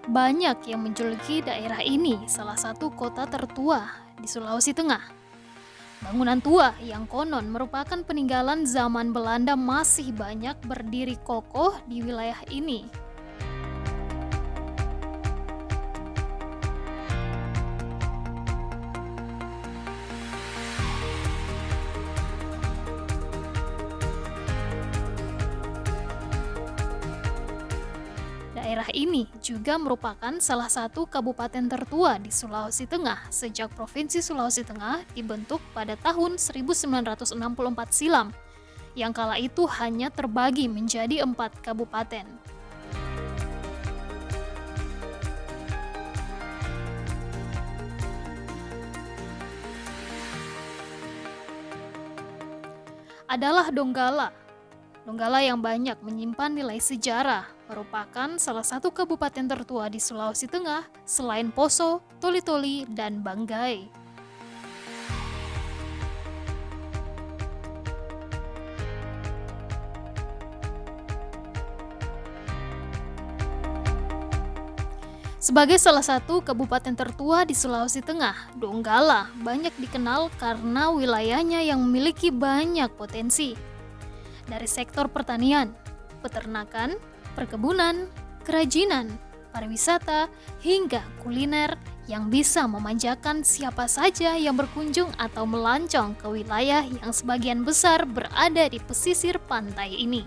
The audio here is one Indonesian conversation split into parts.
Banyak yang menjuluki daerah ini salah satu kota tertua di Sulawesi Tengah. Bangunan tua yang konon merupakan peninggalan zaman Belanda masih banyak berdiri kokoh di wilayah ini. Daerah ini juga merupakan salah satu kabupaten tertua di Sulawesi Tengah sejak Provinsi Sulawesi Tengah dibentuk pada tahun 1964 silam, yang kala itu hanya terbagi menjadi 4 kabupaten. Adalah Donggala. Donggala yang banyak menyimpan nilai sejarah, merupakan salah satu kabupaten tertua di Sulawesi Tengah selain Poso, Toli-Toli, dan Banggai. Sebagai salah satu kabupaten tertua di Sulawesi Tengah, Donggala banyak dikenal karena wilayahnya yang memiliki banyak potensi. Dari sektor pertanian, peternakan, perkebunan, kerajinan, pariwisata, hingga kuliner yang bisa memanjakan siapa saja yang berkunjung atau melancong ke wilayah yang sebagian besar berada di pesisir pantai ini.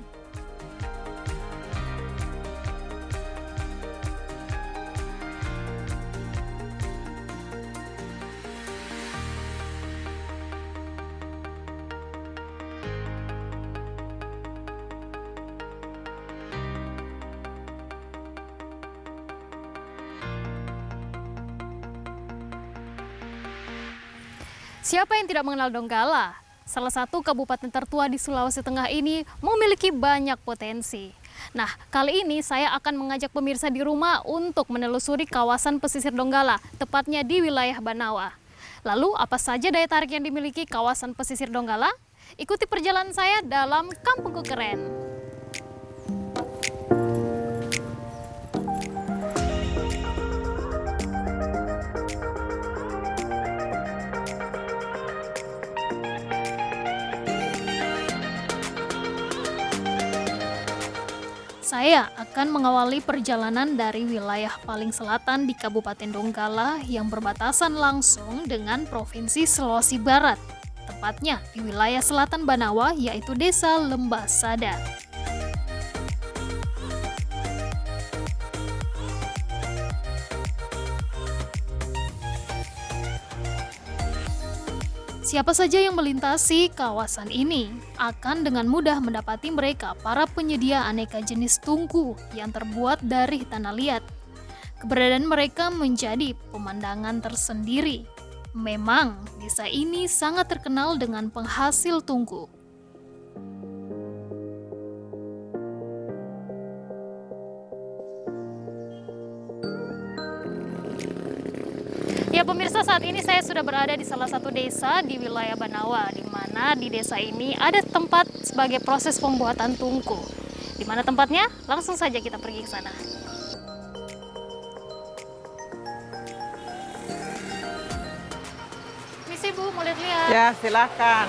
Siapa yang tidak mengenal Donggala? Salah satu kabupaten tertua di Sulawesi Tengah ini memiliki banyak potensi. Nah, kali ini saya akan mengajak pemirsa di rumah untuk menelusuri kawasan pesisir Donggala, tepatnya di wilayah Banawa. Lalu, apa saja daya tarik yang dimiliki kawasan pesisir Donggala? Ikuti perjalanan saya dalam Kampungku Keren. Saya akan mengawali perjalanan dari wilayah paling selatan di Kabupaten Donggala yang berbatasan langsung dengan Provinsi Sulawesi Barat, tepatnya di wilayah selatan Banawa yaitu Desa Lembah Sada. Siapa saja yang melintasi kawasan ini akan dengan mudah mendapati mereka para penyedia aneka jenis tungku yang terbuat dari tanah liat. Keberadaan mereka menjadi pemandangan tersendiri. Memang desa ini sangat terkenal dengan penghasil tungku. Ya pemirsa, saat ini saya sudah berada di salah satu desa di wilayah Banawa, di mana di desa ini ada tempat sebagai proses pembuatan tungku. Di mana tempatnya? Langsung saja kita pergi ke sana. Misi Bu, mau lihat-lihat? Ya, silakan.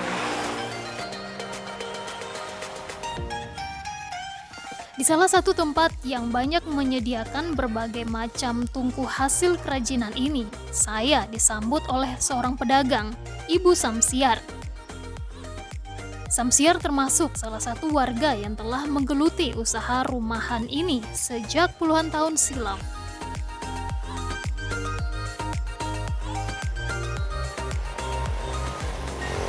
Di salah satu tempat yang banyak menyediakan berbagai macam tungku hasil kerajinan ini, saya disambut oleh seorang pedagang, Ibu Samsiar. Samsiar termasuk salah satu warga yang telah menggeluti usaha rumahan ini sejak puluhan tahun silam.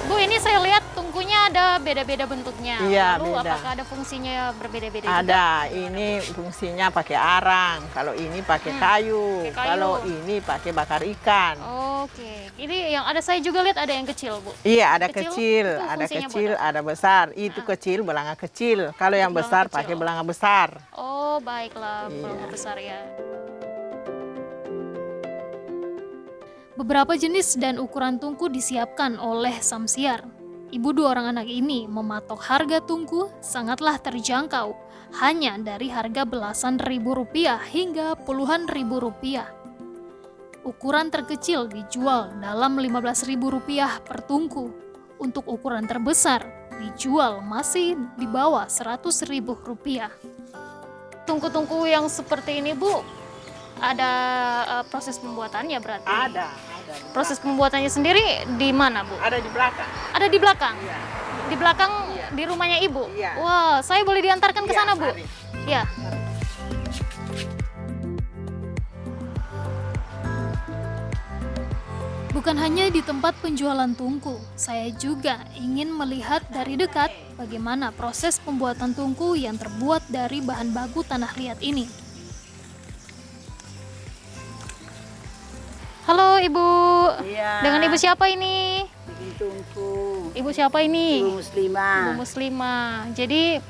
Bu, ini saya lihat tungkunya ada beda-beda bentuknya. Iya, Lalu beda. apakah ada fungsinya berbeda-beda juga? Ada, ini fungsinya pakai arang, kalau ini pakai kayu, pakai kayu. kalau ini pakai bakar ikan. Oke, ini yang ada saya juga lihat ada yang kecil, Bu. Iya, ada Kecil, kecil, itu ada fungsinya kecil, buat ada besar. Itu kecil, belanga kecil. Kalau yang belanga besar kecil. pakai belanga besar. Oh, baiklah, Iya. belanga besar ya. Beberapa jenis dan ukuran tungku disiapkan oleh Samsiar. ibu 2 orang anak ini mematok harga tungku sangatlah terjangkau, hanya dari harga belasan ribu rupiah hingga puluhan ribu rupiah. Ukuran terkecil dijual dalam 15.000 rupiah per tungku. Untuk ukuran terbesar dijual masih di bawah 100.000 rupiah. Tungku-tungku yang seperti ini, Bu, ada proses pembuatannya berarti? Ada. Proses pembuatannya sendiri di mana, Bu? Ada di belakang. Ada di belakang? Iya. Di belakang Iya. di rumahnya Ibu? Iya. Wah, saya boleh diantarkan ke Iya, sana, Bu? mari. Ya. Bukan hanya di tempat penjualan tungku, saya juga ingin melihat dari dekat bagaimana proses pembuatan tungku yang terbuat dari bahan baku tanah liat ini. Halo Ibu, Iya. dengan Ibu siapa ini? Bikin tungku. Ibu siapa ini? Ibu muslimah. Ibu muslimah. Jadi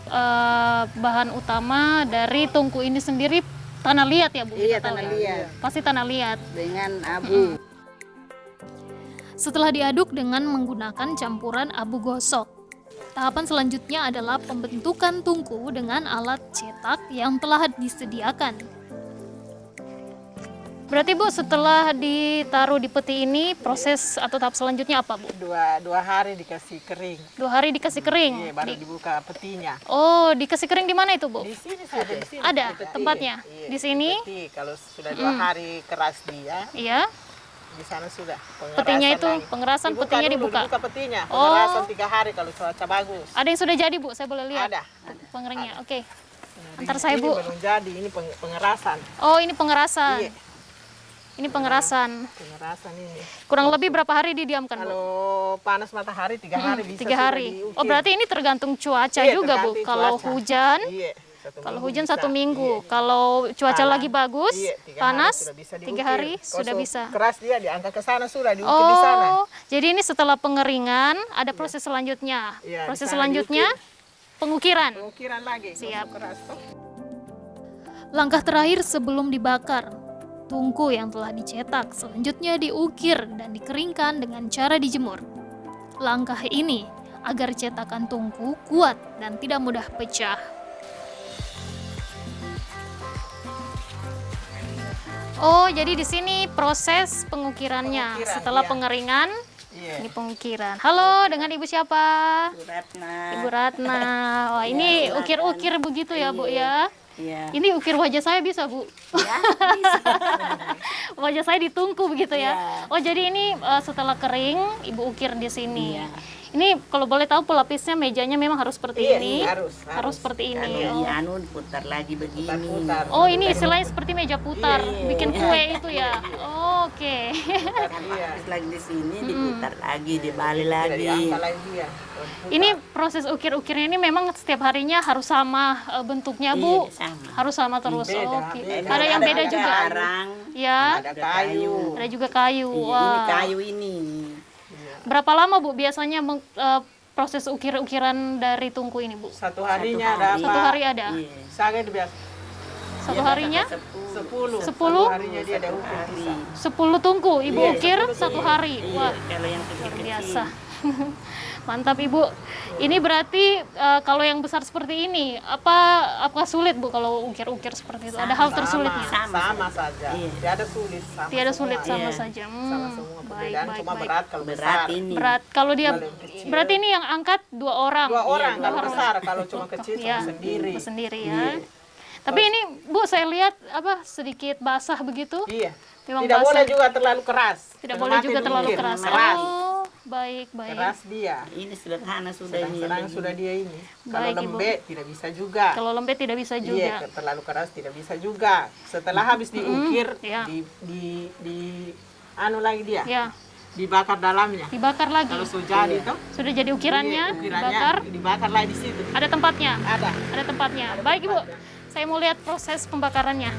bahan utama dari tungku ini sendiri tanah liat ya Bu? Iya, Kita tahu tanah ya? liat. Pasti tanah liat. Dengan abu. Setelah diaduk dengan menggunakan campuran abu gosok. Tahapan selanjutnya adalah pembentukan tungku dengan alat cetak yang telah disediakan. Berarti Bu, setelah ditaruh di peti ini, proses atau tahap selanjutnya apa Bu? Dua hari dikasih kering. 2 hari dikasih kering? Iya, baru dibuka petinya. Oh, dikasih kering di mana itu Bu? Di sini saja, di sini. Ada Di peti. tempatnya? Iya, Di sini? peti. Kalau sudah 2 hari keras dia, Iya. di sana sudah Petinya itu, lagi. pengerasan petinya dibuka? Dibuka petinya, Oh. pengerasan 3 hari kalau cuaca bagus. Ada yang sudah jadi Bu? Saya boleh lihat? Ada. Pengeringnya, oke. Nah, Antar ini saya, Bu. belum jadi, ini pengerasan. Oh, ini pengerasan. Iya, Ini pengerasan. pengerasan ini. Kurang lebih berapa hari didiamkan Bu? Kalau panas matahari 3 hari bisa 3 hari. sudah diukir. Oh, berarti ini tergantung cuaca Iya, juga Bu. tergantung Kalau cuaca. hujan, Iya, kalau minggu hujan bisa. 1 minggu. Iya. Kalau cuaca Panas. lagi bagus, Iya, 3 hari panas, sudah bisa 3 diukir. hari Kalau sudah bisa. keras dia diangkat ke sana sudah diukir di sana. Oh, jadi ini setelah pengeringan ada proses selanjutnya. Iya, Proses di sana selanjutnya pengukiran. Pengukiran lagi. Siap. Gosok keras toh. Langkah terakhir sebelum dibakar, tungku yang telah dicetak selanjutnya diukir dan dikeringkan dengan cara dijemur. Langkah ini agar cetakan tungku kuat dan tidak mudah pecah. Oh, jadi di sini proses pengukirannya. Pengukiran, Setelah iya. pengeringan, Iya. ini pengukiran. Halo, dengan Ibu siapa? Ibu Ratna. Ibu Ratna. Wah, ini Ibu Ratna. ukir-ukir begitu ya, Bu ya. Iya. Ini ukir wajah saya bisa, Bu? Ya, bisa. Wajah saya ditungku begitu ya. Iya. Oh, jadi ini setelah kering Ibu ukir di sini. Iya. Ini kalau boleh tahu pelapisnya mejanya memang harus seperti Iya, ini. harus. seperti Kalau ini. ini Oh. anu putar lagi begini. Putar-putar. Oh, ini istilahnya seperti meja putar, Iya, iya. bikin kue itu ya. Oh, oke. Iya. Terus lagi di sini diputar lagi, dibalik Tidak lagi. diangkat lagi dia. Putar. Ini proses ukir-ukirnya ini memang setiap harinya harus sama bentuknya, Bu. Iya, sama. Harus sama terus. Beda, Oke. beda. Ada yang beda Ada juga. arang, Ya. Ada kayu. Ada juga kayu. Iya, ini Wah. kayu ini. Berapa lama Bu biasanya proses ukir-ukiran dari tungku ini, Bu? Satu harinya Satu ada hari. Satu hari ada. Iya. Sangat biasa. Satu harinya 10. 10? Satu harinya dia ada ukir Hari. bisa. 10 tungku Ibu Iya, ukir 10 satu tungku. hari. Iya, Wah, kalau yang luar kecil-kecil. biasa. Mantap Ibu. Ini berarti kalau yang besar seperti ini, apa sulit Bu kalau ukir-ukir seperti itu? Ada hal tersulitnya? Sama saja. Iya. Tiada sulit sama. Tiada semua. sulit sama Iya. saja. Sama semua Baik, perbedaan baik, cuma baik. berat kalau Berat besar. ini. Berat. Kalau dia Kalau yang kecil. berarti ini yang angkat 2 orang. 2 orang Iya, kalau dua besar, kalau cuma kecil Ya, cuma sendiri. sendiri ya. Tapi ini Bu saya lihat sedikit basah begitu. Iya. Memang Tidak basah. boleh juga terlalu keras. Tidak Setengah boleh mati juga terlalu diukir. keras. Keras. Oh, baik, baik. Keras dia. Ini sederhana sudah ini. Sedang-sedang sudah dia ini. Kalau Baik, Ibu. lembek tidak bisa juga. Kalau lembek tidak bisa Iya, juga. terlalu keras tidak bisa juga. Setelah habis diukir, iya. di anu lagi dia, Ya, dibakar dalamnya. dibakar lagi. Kalau sudah itu, Sudah jadi ukirannya, ukirannya dibakar. dibakar lagi di situ. Ada tempatnya. Ada. Ada tempatnya. Baik Ibu, saya mau lihat proses pembakarannya.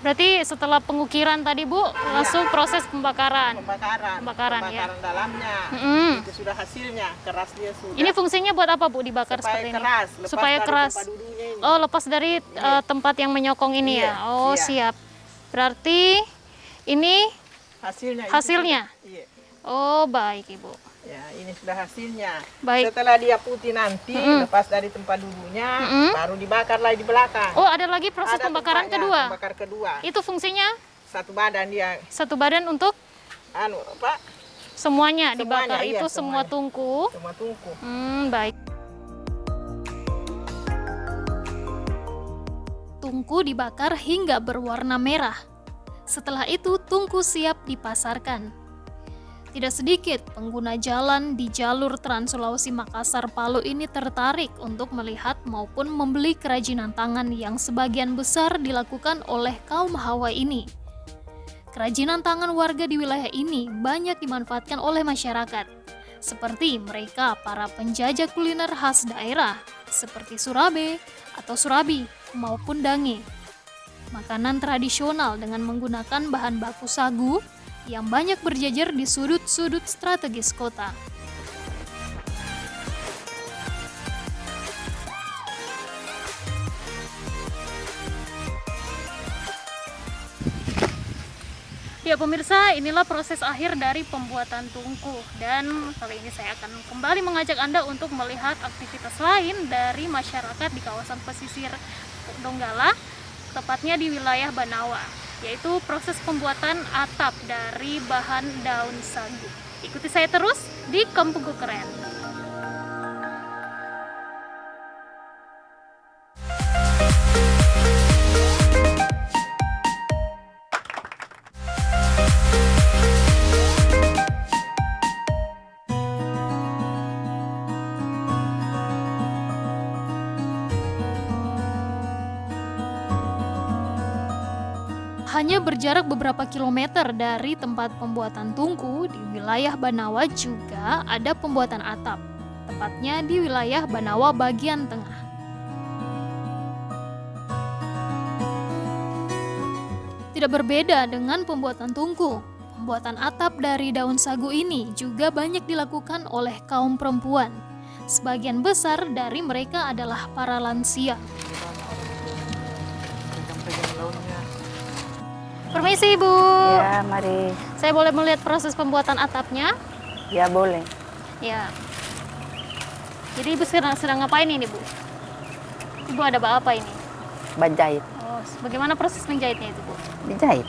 Berarti setelah pengukiran tadi Bu, langsung proses pembakaran. Pembakaran Ya. dalamnya. Mm-mm. Itu sudah hasilnya, keras dia sudah. Ini fungsinya buat apa Bu dibakar supaya seperti ini? keras, lepas Supaya dari keras. tempat duduknya ini. Oh, lepas dari tempat yang menyokong ini Iya, ya. Oh, iya. siap. Berarti ini Hasilnya. itu hasilnya? sudah. Iya. Oh, baik Ibu. Ya, ini sudah hasilnya. Baik. Setelah dia putih nanti, lepas dari tempat duduknya, baru dibakar lagi di belakang. Oh, ada lagi proses Ada pembakaran tempatnya, kedua. Pembakar kedua. Itu fungsinya Satu badan dia, satu badan untuk Pak, semuanya Semuanya, dibakar iya, itu semua semuanya. tungku. semua tungku. Baik. Tungku dibakar hingga berwarna merah. Setelah itu tungku siap dipasarkan. Tidak sedikit pengguna jalan di jalur Trans Sulawesi Makassar Palu ini tertarik untuk melihat maupun membeli kerajinan tangan yang sebagian besar dilakukan oleh kaum Hawa ini. Kerajinan tangan warga di wilayah ini banyak dimanfaatkan oleh masyarakat, seperti mereka para penjajah kuliner khas daerah, seperti surabe atau surabi maupun dange. Makanan tradisional dengan menggunakan bahan baku sagu yang banyak berjejer di sudut-sudut strategis kota. Ya pemirsa, inilah proses akhir dari pembuatan tungku, dan kali ini saya akan kembali mengajak Anda untuk melihat aktivitas lain dari masyarakat di kawasan pesisir Donggala, tepatnya di wilayah Banawa, yaitu proses pembuatan atap dari bahan daun sagu. Ikuti saya terus di Kampungku Keren. Hanya berjarak beberapa kilometer dari tempat pembuatan tungku di wilayah Banawa juga ada pembuatan atap, tepatnya di wilayah Banawa bagian tengah. Tidak berbeda dengan pembuatan tungku, pembuatan atap dari daun sagu ini juga banyak dilakukan oleh kaum perempuan. Sebagian besar dari mereka adalah para lansia. Permisi Ibu. Ya, mari. Saya boleh melihat proses pembuatan atapnya? Ya, boleh. Ya. Jadi Ibu sedang ngapain ini, Bu? Ibu ada apa ini? Bajait. Oh, bagaimana proses menjahitnya itu, Bu? Dijahit.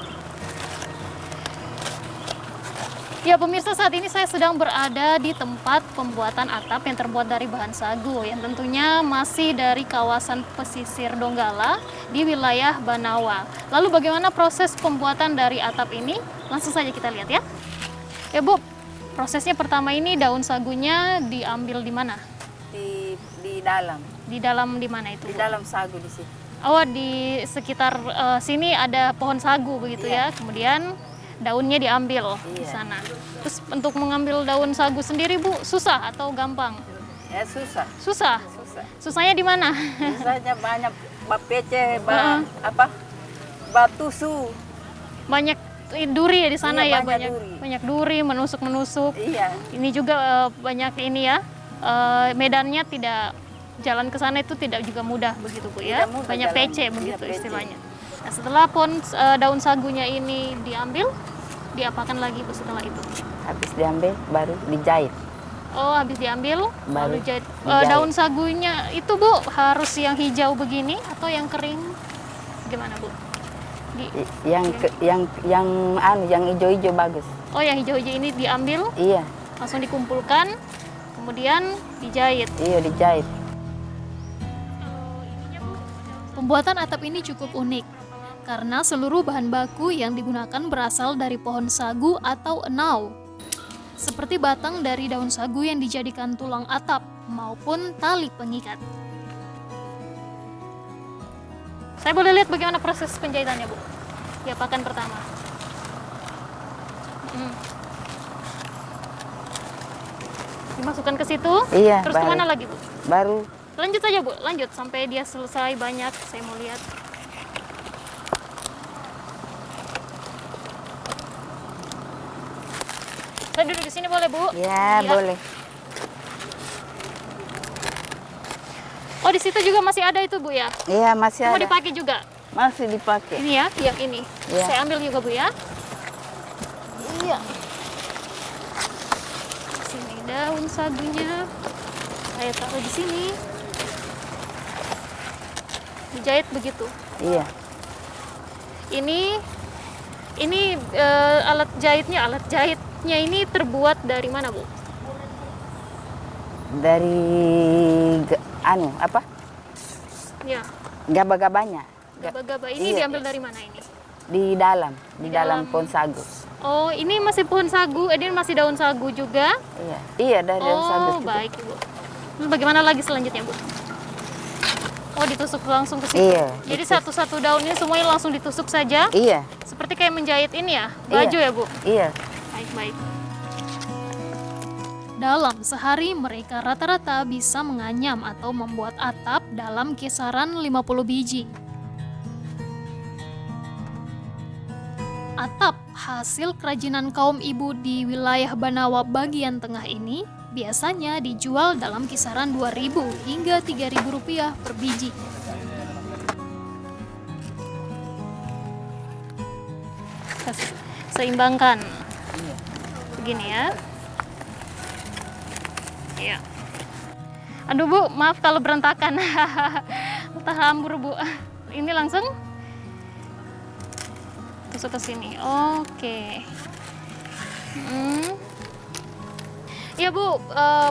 Ya, pemirsa, saat ini saya sedang berada di tempat pembuatan atap yang terbuat dari bahan sagu, yang tentunya masih dari kawasan pesisir Donggala di wilayah Banawa. Lalu bagaimana proses pembuatan dari atap ini? Langsung saja kita lihat ya. Ya, Bu, prosesnya pertama ini daun sagunya diambil di mana? Di dalam. Di dalam di mana itu, Di Bu? dalam sagu di situ. Oh, di sekitar sini ada pohon sagu begitu ya. Kemudian daunnya diambil di Iya. sana. Terus untuk mengambil daun sagu sendiri, Bu, susah atau gampang? Ya, susah. Susah. Susah. Susahnya di mana? Susahnya banyak bapece, batusu. Banyak duri ya di sana Iya, ya, banyak duri. banyak duri menusuk-menusuk. Iya. Ini juga banyak ini ya. Medannya tidak, jalan ke sana itu tidak juga mudah begitu, Bu ya. Tidak mudah Banyak jalan. pece Iya, begitu pece. istilahnya. Nah, setelah daun sagunya ini diambil, diapakan lagi, Bu, setelah itu? Habis diambil, baru dijahit. Oh, habis diambil, lalu Baru jahit. dijahit. Daun sagunya itu, Bu, harus yang hijau begini atau yang kering? Gimana, Bu? Yang hijau-hijau bagus. Oh, yang hijau-hijau ini diambil, Iya. langsung dikumpulkan, kemudian dijahit. Iya, dijahit. Pembuatan atap ini cukup unik, karena seluruh bahan baku yang digunakan berasal dari pohon sagu atau enau, seperti batang dari daun sagu yang dijadikan tulang atap maupun tali pengikat. Saya boleh lihat bagaimana proses penjahitannya, Bu? Diapakan pertama? Dimasukkan ke situ, Iya, terus baru. kemana lagi, Bu? Baru Lanjut saja, Bu, lanjut sampai dia selesai banyak, saya mau lihat. Saya duduk di sini boleh, Bu? Ya, Iya. boleh. Oh, di situ juga masih ada itu, Bu ya? Iya, masih Mau ada. dipakai juga? Masih dipakai. Ini ya, yang ini. Iya. Saya ambil juga, Bu ya. Iya. Sini daun sagunya. Saya taruh di sini. Dijahit begitu. Iya. Ini alat jahitnya ini terbuat dari mana, Bu? Dari apa? Ya, Gaba-gabanya. gaba-gaba ini Iya. diambil dari mana ini? Di dalam dalam. pohon sagu. Oh, ini masih pohon sagu, ini masih daun sagu juga. Iya. Iya, dari daun sagu. Oh, juga. baik, Bu. Terus bagaimana lagi selanjutnya, Bu? Oh, ditusuk langsung ke situ. Iya, Jadi satu-satu daunnya semuanya langsung ditusuk saja. Iya. Seperti kayak menjahit ini ya, baju Iya. ya, Bu? Iya. Baik-baik. Dalam sehari mereka rata-rata bisa menganyam atau membuat atap dalam kisaran 50 biji. Atap hasil kerajinan kaum ibu di wilayah Banawa bagian tengah ini biasanya dijual dalam kisaran 2.000 hingga 3.000 rupiah per biji. Seimbangkan. Begini ya. Iya. Aduh, Bu, maaf kalau berantakan. Entah hambur, Bu. Ini langsung tusuk ke sini. Oke. Ya, Bu,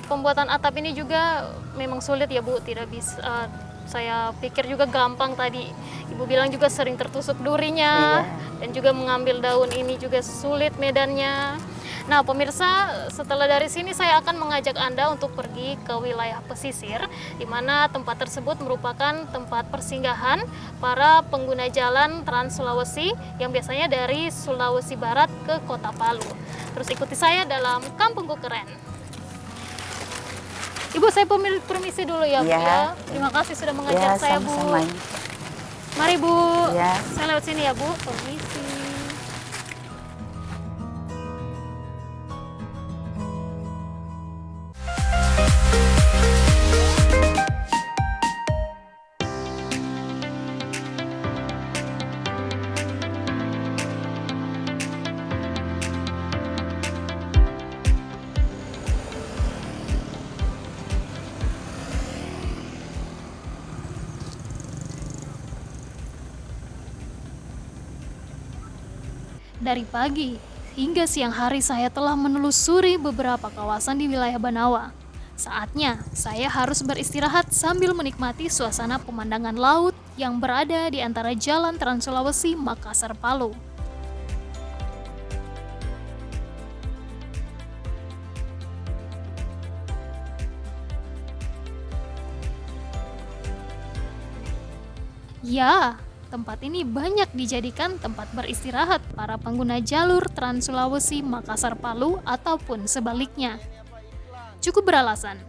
pembuatan atap ini juga memang sulit ya, Bu. Tidak bisa saya pikir juga gampang tadi. Ibu bilang juga sering tertusuk durinya. Iya. Dan juga mengambil daun ini juga sulit medannya. Nah, pemirsa, setelah dari sini saya akan mengajak Anda untuk pergi ke wilayah pesisir, di mana tempat tersebut merupakan tempat persinggahan para pengguna jalan Trans Sulawesi yang biasanya dari Sulawesi Barat ke Kota Palu. Terus ikuti saya dalam Kampungku Keren. Ibu, saya permisi dulu ya, Bu Iya. ya. Terima kasih sudah mengajak Ya, saya, Bu. sama-sama. Mari, Bu. Ya. Saya lewat sini ya, Bu. Permisi. Dari pagi hingga siang hari saya telah menelusuri beberapa kawasan di wilayah Banawa. Saatnya saya harus beristirahat sambil menikmati suasana pemandangan laut yang berada di antara jalan Trans Sulawesi Makassar Palu. Ya, tempat ini banyak dijadikan tempat beristirahat para pengguna jalur Trans Sulawesi Makassar Palu ataupun sebaliknya. Cukup beralasan,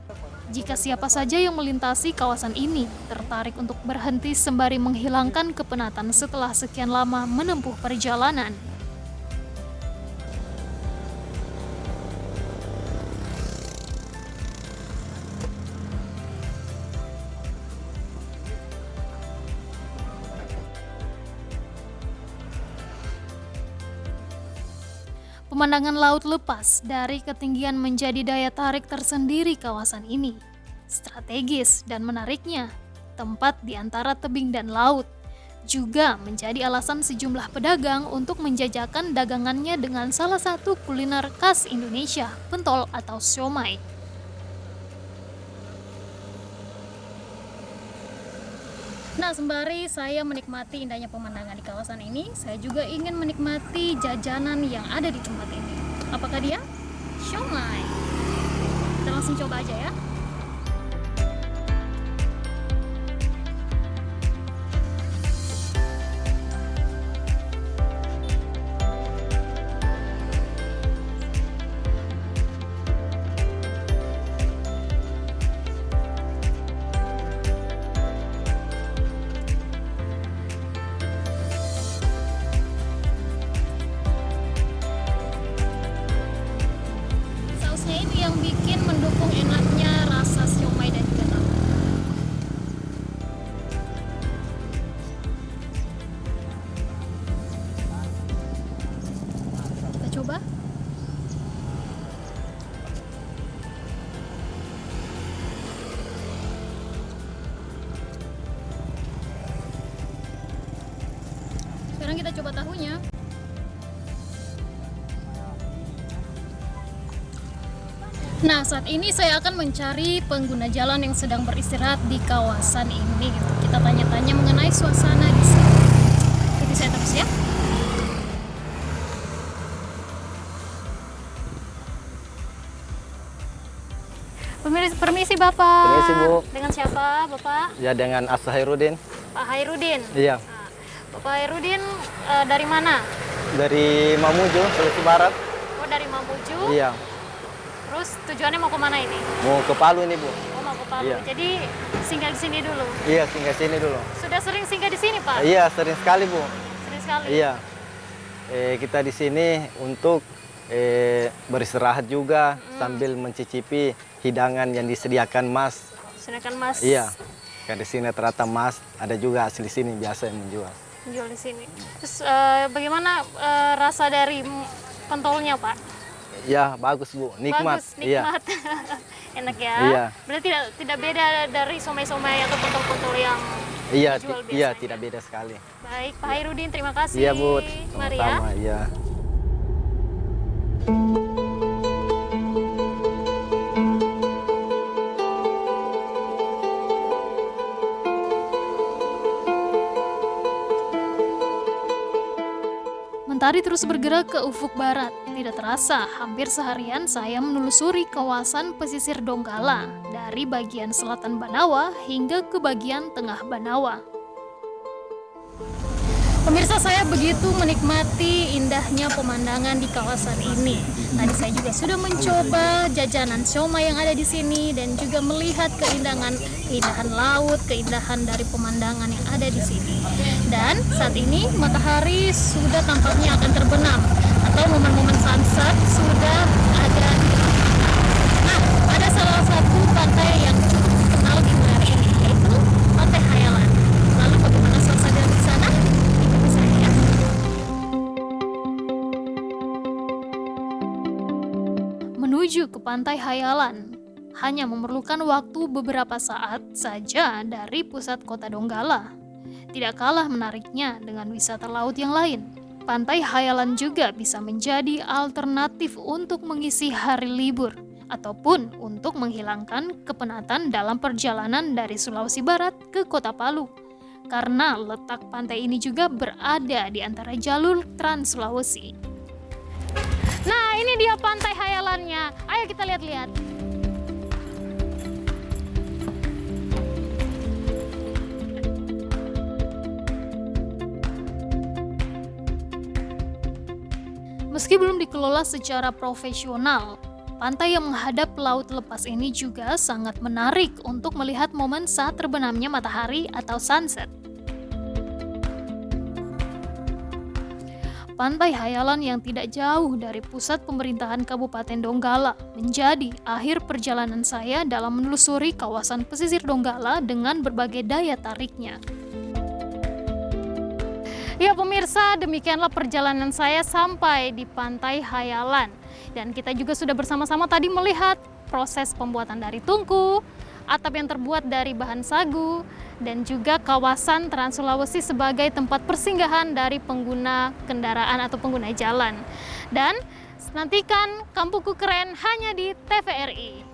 jika siapa saja yang melintasi kawasan ini tertarik untuk berhenti sembari menghilangkan kepenatan setelah sekian lama menempuh perjalanan. Pemandangan laut lepas dari ketinggian menjadi daya tarik tersendiri kawasan ini. Strategis dan menariknya, tempat di antara tebing dan laut juga menjadi alasan sejumlah pedagang untuk menjajakan dagangannya dengan salah satu kuliner khas Indonesia, pentol atau siomay. Nah, sembari saya menikmati indahnya pemandangan di kawasan ini, saya juga ingin menikmati jajanan yang ada di tempat ini. Apakah dia? Siomay. Kita langsung coba aja ya. Sekarang kita coba tahunya. Nah, saat ini saya akan mencari pengguna jalan yang sedang beristirahat di kawasan ini gitu. Kita tanya-tanya mengenai suasana di sini. Ikuti saya terus ya. Permisi Bapak. Permisi, Bu. Dengan siapa Bapak? Ya dengan Asa Hairudin. Pak Hairudin. Iya. Bapak Hairudin dari mana? Dari Mamuju, Sulawesi Barat. Oh, dari Mamuju. Iya. Terus tujuannya mau kemana ini? Mau ke Palu ini, Bu. Oh, mau ke Palu. Iya. Jadi singgah di sini dulu. Iya, singgah sini dulu. Sudah sering singgah di sini, Pak? Iya, sering sekali, Bu. Sering sekali. Iya. Kita di sini untuk beristirahat juga sambil mencicipi hidangan yang disediakan Mas. Sedangkan Mas Iya. Kan di sini ternyata Mas ada juga asli sini biasa yang menjual. menjual di sini. Terus bagaimana rasa dari pentolnya, Pak? Ya, bagus, Bu. Nikmat. Bagus, Iya. nikmat. Enak ya. Iya. Berarti tidak beda dari somai-somai atau pentol-pentol yang Iya, dijual iya, biasanya. tidak beda sekali. Baik, Pak Hairudin, terima kasih. Iya, Bu. Mari ya. Sama-sama, iya. Mentari terus bergerak ke ufuk barat. Tidak terasa, hampir seharian saya menelusuri kawasan pesisir Donggala dari bagian selatan Banawa hingga ke bagian tengah Banawa. Pemirsa, saya begitu menikmati indahnya pemandangan di kawasan ini. Tadi saya juga sudah mencoba jajanan siomay yang ada di sini dan juga melihat keindahan laut, keindahan dari pemandangan yang ada di sini. Dan saat ini matahari sudah tampaknya akan terbenam atau momen-momen sunset sudah ada di depan. Nah, ada salah satu pantai yang cukup terkenal di wilayah ini, yaitu Pantai Hayalan. Lalu bagaimana suasana di sana? Ikuti saya ya. Menuju ke Pantai Hayalan hanya memerlukan waktu beberapa saat saja dari pusat kota Donggala. Tidak kalah menariknya dengan wisata laut yang lain. Pantai Hayalan juga bisa menjadi alternatif untuk mengisi hari libur ataupun untuk menghilangkan kepenatan dalam perjalanan dari Sulawesi Barat ke Kota Palu. Karena letak pantai ini juga berada di antara jalur Trans Sulawesi. Nah, ini dia Pantai Hayalannya. Ayo kita lihat-lihat. Meski belum dikelola secara profesional, pantai yang menghadap laut lepas ini juga sangat menarik untuk melihat momen saat terbenamnya matahari atau sunset. Pantai Hayalan yang tidak jauh dari pusat pemerintahan Kabupaten Donggala menjadi akhir perjalanan saya dalam menelusuri kawasan pesisir Donggala dengan berbagai daya tariknya. Ya pemirsa, demikianlah perjalanan saya sampai di Pantai Hayalan. Dan kita juga sudah bersama-sama tadi melihat proses pembuatan dari tungku, atap yang terbuat dari bahan sagu, dan juga kawasan Trans Sulawesi sebagai tempat persinggahan dari pengguna kendaraan atau pengguna jalan. Dan nantikan Kampungku Keren hanya di TVRI.